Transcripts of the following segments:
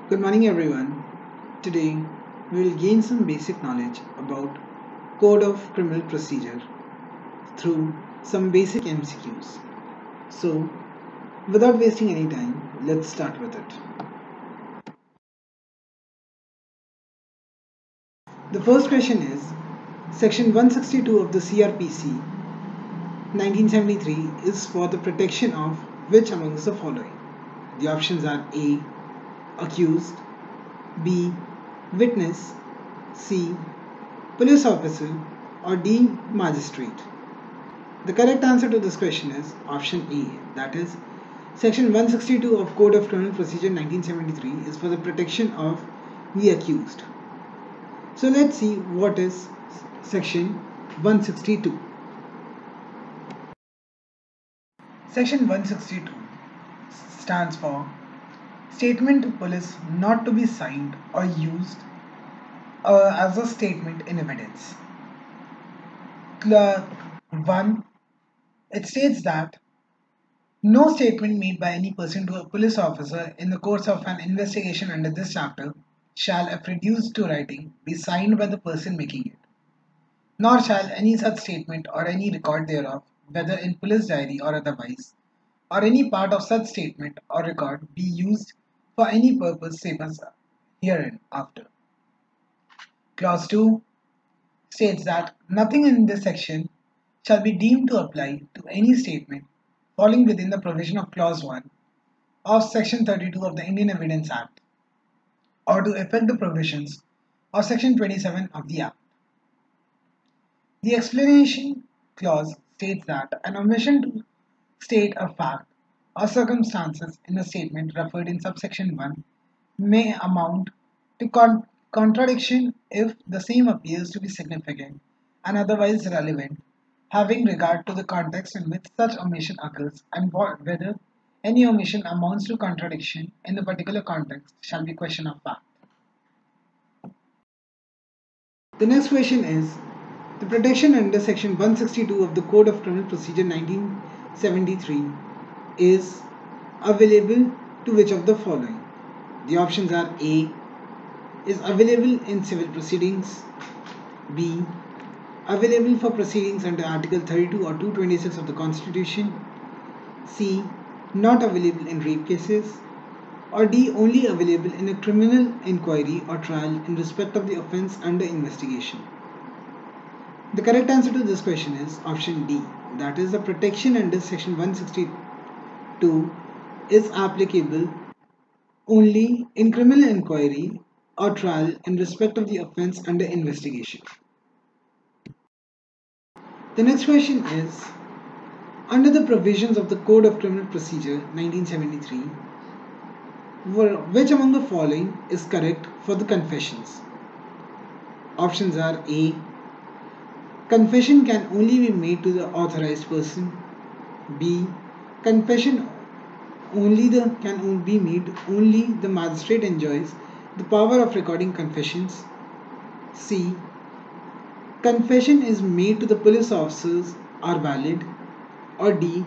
Good morning, everyone. Today, we will gain some basic knowledge about Code of Criminal Procedure through some basic MCQs. So, without wasting any time, let's start with it. The first question is Section 162 of the CRPC 1973 is for the protection of which amongst the following? The options are A. Accused, B. Witness, C. Police officer, or D. Magistrate. The correct answer to this question is option A, that is, Section 162 of Code of Criminal Procedure 1973 is for the protection of the accused. So let's see what is Section 162. Section 162 stands for Statement to Police not to be signed or used as a statement in evidence. 1. It states that no statement made by any person to a police officer in the course of an investigation under this chapter shall, if reduced to writing, be signed by the person making it. Nor shall any such statement or any record thereof, whether in police diary or otherwise, or any part of such statement or record be used for any purpose save as herein after. Clause 2 states that nothing in this section shall be deemed to apply to any statement falling within the provision of Clause 1 of Section 32 of the Indian Evidence Act or to affect the provisions of Section 27 of the Act. The explanation clause states that an omission to state a fact or circumstances in a statement referred in subsection 1 may amount to contradiction if the same appears to be significant and otherwise relevant, having regard to the context in which such omission occurs and whether any omission amounts to contradiction in the particular context shall be question of fact. The next question is the protection under section 162 of the Code of Criminal Procedure 1973 is available to which of the following? The options are A. Is available in civil proceedings, B. Available for proceedings under Article 32 or 226 of the Constitution, C. Not available in rape cases, or D. Only available in a criminal inquiry or trial in respect of the offence under investigation. The correct answer to this question is option D, that is, the protection under section 162 is applicable only in criminal inquiry or trial in respect of the offence under investigation. The next question is, under the provisions of the Code of Criminal Procedure 1973, which among the following is correct for the confessions? Options are A. Confession can only be made to the authorized person. B. Confession can be made only the magistrate enjoys the power of recording confessions. C. Confession is made to the police officers are valid. Or D.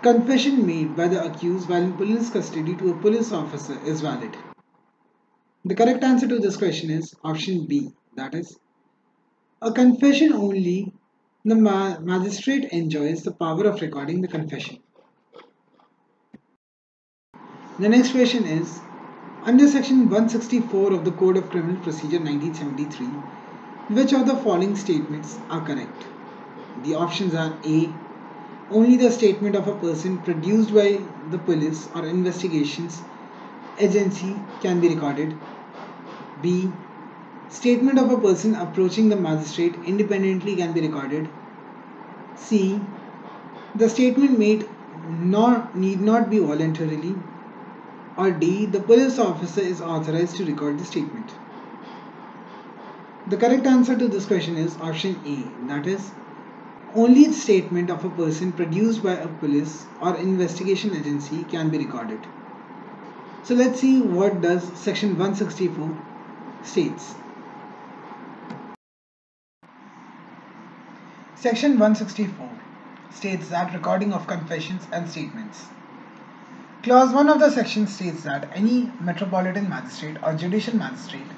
Confession made by the accused while in police custody to a police officer is valid. The correct answer to this question is option B, that is, a confession only the magistrate enjoys the power of recording the confession. The next question is, under section 164 of the Code of Criminal Procedure 1973, which of the following statements are correct? The options are A. Only the statement of a person produced by the police or investigations agency can be recorded. B. Statement of a person approaching the magistrate independently can be recorded. C. The statement made need not be voluntarily. Or D. The police officer is authorized to record the statement. The correct answer to this question is option A, that is, only the statement of a person produced by a police or investigation agency can be recorded. So let's see what does section 164 states. Section 164 states that recording of confessions and statements. Clause 1 of the section states that any metropolitan magistrate or judicial magistrate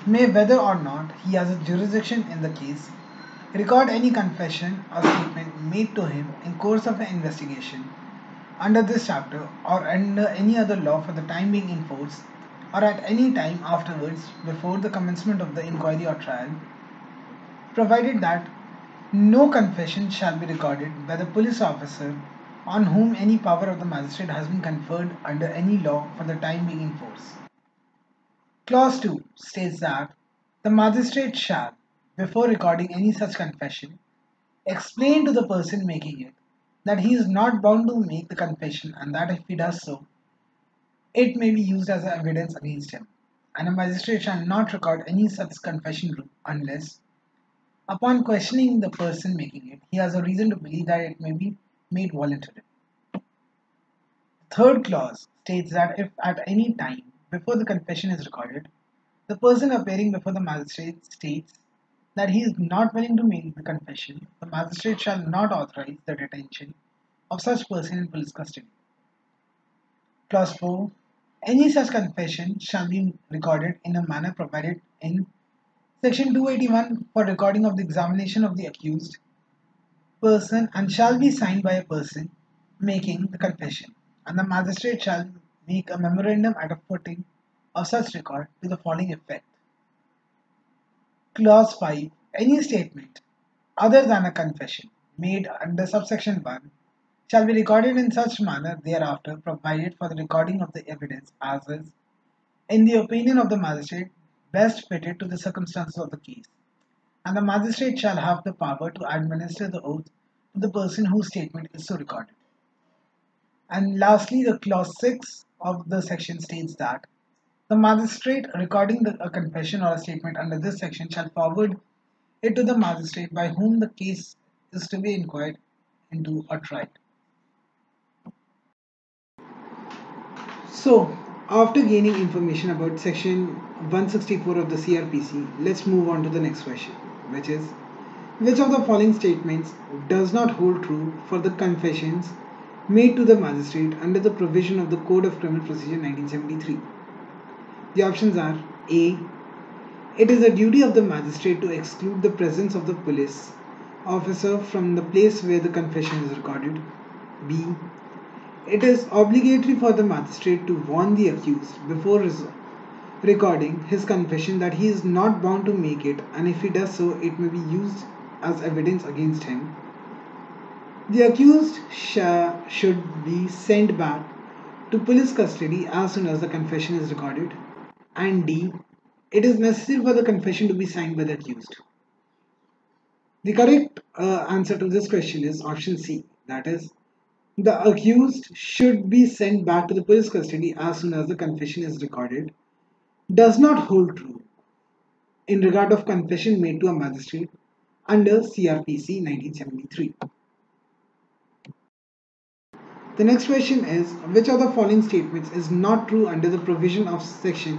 may, whether or not he has a jurisdiction in the case, record any confession or statement made to him in course of an investigation under this chapter or under any other law for the time being in force or at any time afterwards before the commencement of the inquiry or trial, provided that no confession shall be recorded by the police officer on whom any power of the magistrate has been conferred under any law for the time being in force. Clause 2 states that the magistrate shall, before recording any such confession, explain to the person making it that he is not bound to make the confession and that if he does so, it may be used as evidence against him, and a magistrate shall not record any such confession unless, upon questioning the person making it, he has a reason to believe that it may be made voluntary. Third clause states that if at any time before the confession is recorded, the person appearing before the magistrate states that he is not willing to make the confession, the magistrate shall not authorize the detention of such person in police custody. Clause 4. Any such confession shall be recorded in a manner provided in Section 281 for recording of the examination of the accused person and shall be signed by a person making the confession, and the magistrate shall make a memorandum at a footing of such record to the following effect. Clause 5. Any statement other than a confession made under subsection 1 shall be recorded in such manner thereafter provided for the recording of the evidence as is, in the opinion of the magistrate, best fitted to the circumstances of the case, and the magistrate shall have the power to administer the oath to the person whose statement is so recorded. And lastly, the clause 6 of the section states that the magistrate recording a confession or a statement under this section shall forward it to the magistrate by whom the case is to be inquired into or tried. So, after gaining information about section 164 of the CRPC, let's move on to the next question, which is which of the following statements does not hold true for the confessions made to the magistrate under the provision of the Code of Criminal Procedure 1973? The options are A. It is a duty of the magistrate to exclude the presence of the police officer from the place where the confession is recorded. B. It is obligatory for the magistrate to warn the accused before recording his confession that he is not bound to make it, and if he does so, it may be used as evidence against him. The accused should be sent back to police custody as soon as the confession is recorded. And D. It is necessary for the confession to be signed by the accused. The correct answer to this question is option C, that is, the accused should be sent back to the police custody as soon as the confession is recorded, does not hold true in regard of confession made to a magistrate under CRPC 1973. The next question is which of the following statements is not true under the provision of section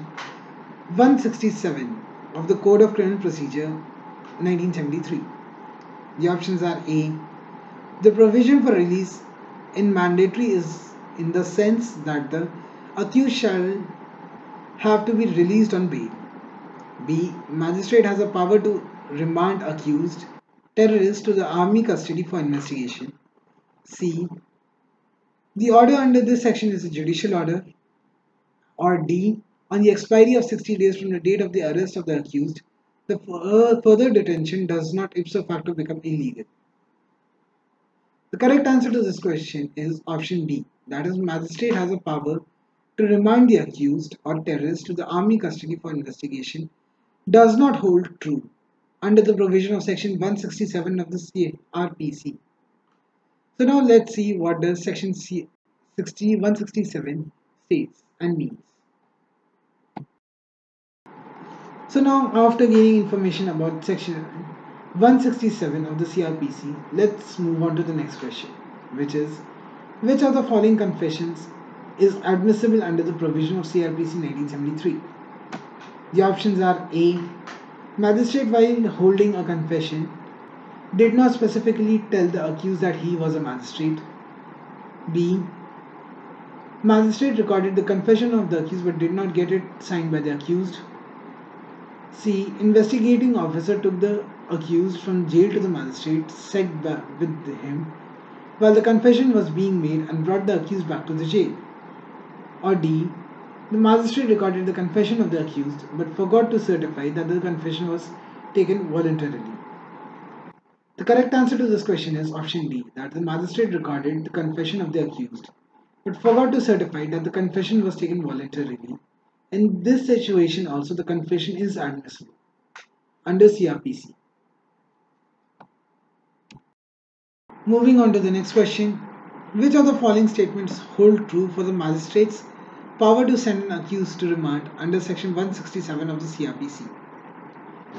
167 of the Code of Criminal Procedure 1973? The options are A. The provision for release in mandatory is in the sense that the accused shall have to be released on bail. B. Magistrate has a power to remand accused terrorists to the army custody for investigation. C. The order under this section is a judicial order. Or D. On the expiry of 60 days from the date of the arrest of the accused, the further detention does not ipso facto become illegal. The correct answer to this question is option B, that is, magistrate has a power to remand the accused or terrorist to the army custody for investigation, does not hold true under the provision of section 167 of the CRPC. So now let's see what does section 167 states and means. So now after gaining information about section 167 of the CRPC, let's move on to the next question, which is which of the following confessions is admissible under the provision of CRPC 1973? The options are A. Magistrate while holding a confession did not specifically tell the accused that he was a magistrate. B. Magistrate recorded the confession of the accused but did not get it signed by the accused. C. Investigating officer took the accused from jail to the magistrate, sat with him while the confession was being made and brought the accused back to the jail. Or D. The magistrate recorded the confession of the accused but forgot to certify that the confession was taken voluntarily. The correct answer to this question is option D, that the magistrate recorded the confession of the accused but forgot to certify that the confession was taken voluntarily. In this situation also the confession is admissible under CRPC. Moving on to the next question. Which of the following statements hold true for the magistrate's power to send an accused to remand under section 167 of the CRPC?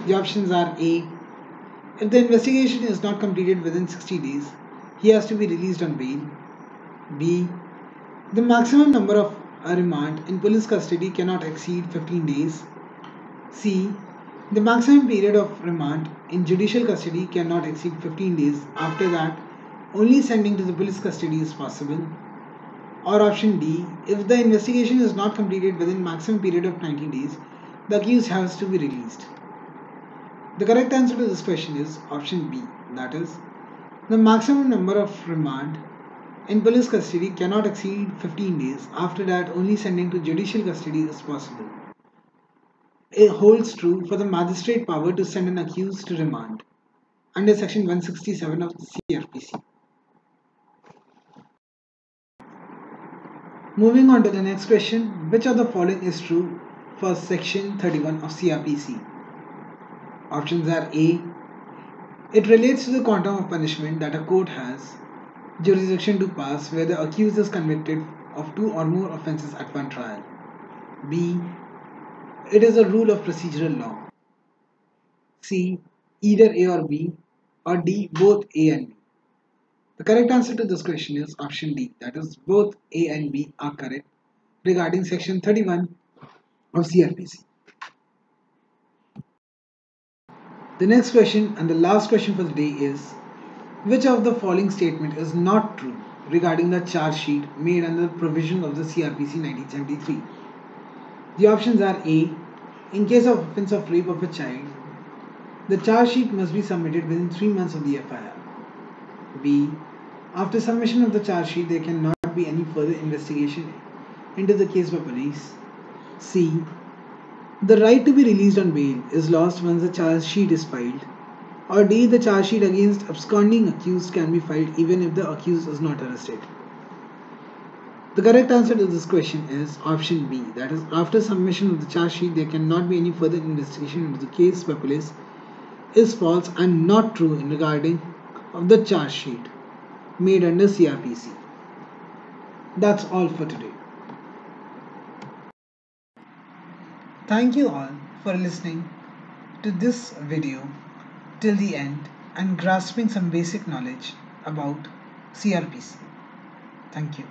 The options are A. If the investigation is not completed within 60 days, he has to be released on bail. B. The maximum number of a remand in police custody cannot exceed 15 days. C. The maximum period of remand in judicial custody cannot exceed 15 days. After that, only sending to the police custody is possible. Or option D. If the investigation is not completed within maximum period of 90 days, the accused has to be released. The correct answer to this question is option B, that is, the maximum number of remand in police custody cannot exceed 15 days. After that, only sending to judicial custody is possible. It holds true for the magistrate power to send an accused to remand under section 167 of the CRPC. Moving on to the next question, which of the following is true for section 31 of CRPC? Options are A. It relates to the quantum of punishment that a court has jurisdiction to pass where the accused is convicted of 2 or more offences at one trial. B. It is a rule of procedural law. C. Either A or B. Or D. Both A and B. The correct answer to this question is option D, that is, both A and B are correct regarding section 31 of CRPC. The next question and the last question for the day is, which of the following statement is not true regarding the charge sheet made under the provision of the CRPC 1973? The options are A. In case of offence of rape of a child, the charge sheet must be submitted within 3 months of the FIR. B. After submission of the charge sheet, there cannot be any further investigation into the case by police. C. The right to be released on bail is lost once the charge sheet is filed. Or D. The charge sheet against absconding accused can be filed even if the accused is not arrested. The correct answer to this question is option B, that is, after submission of the charge sheet, there cannot be any further investigation into the case by police, is false and not true in regarding of the charge sheet made under CRPC. That's all for today. Thank you all for listening to this video till the end and grasping some basic knowledge about CRPC. Thank you.